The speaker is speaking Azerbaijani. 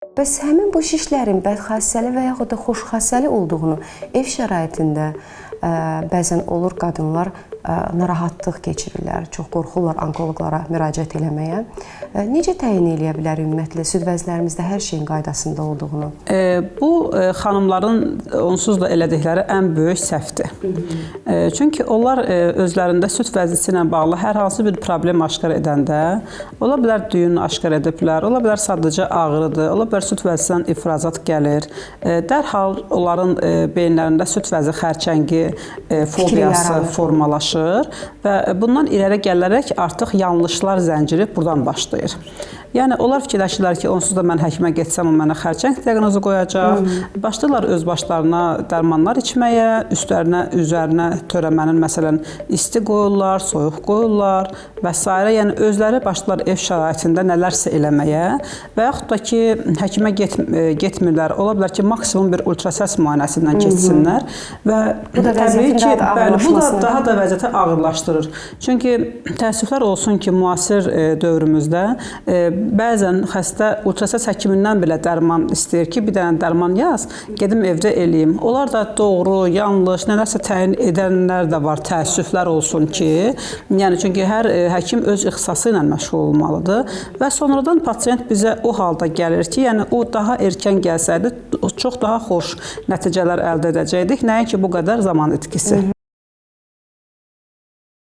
Bəs həmin bu şişlərin bədxassəli və yaxud da xoşxassəli olduğunu ev şəraitində bəzən olur qadınlar narahatlıq keçirirlər, çox qorxurlar onkoloqlara müraciət eləməyə. Necə təyin eləyə bilər ümumiyyətlə süd vəzlərimizdə hər şeyin qaydasında olduğunu? Bu xanımların onsuz da elədikləri ən böyük səhvdir. Çünki onlar özlərində süd vəzisi ilə bağlı hər hansı bir problem aşkar edəndə, ola bilər düyün aşkar ediblər, ola bilər sadəcə ağrıdır, ola bilər süd vəzisindən ifrazat gəlir. Dərhal onların beyinlərində süd vəzi xərçəngi fobiyası formalaşır və bundan irəli gələrək artıq yanlışlar zənciri buradan başlayır. Yəni, onlar fikirləşirlər ki, onsuz da mən həkimə getsəm, o mənə xərçəng diaqnozu qoyacaq. Başlayırlar öz başlarına dərmanlar içməyə, üzərinə törəmənin məsələn isti qoyurlar, soyuq qoyurlar və s. Yəni, özləri başlayırlar ev şəraitində nələrsə eləməyə və yaxud da ki, həkimə getmirlər. Ola bilər ki, maksimum bir ultrasəs müayinəsindən keçsinlər və təbii ki, bu da daha da vəziyyəti ağırlaşdırır. Çünki təəssüflər olsun ki, müasir dövrümüzdə bəzən xəstə ultrasəs həkimindən belə dərman istəyir ki, bir dənə dərman yaz, gedim evdə eləyim. Onlar da doğru, yanlış, nələrsə təyin edənlər də var, təəssüflər olsun ki, yəni çünki hər həkim öz ixtisası ilə məşğul olmalıdır və sonradan pasiyent bizə o halda gəlir ki, yəni o daha erkən gəlsəydi, çox daha xoş nəticələr əldə edəcəkdik, nəinki bu qədər zaman itkisi.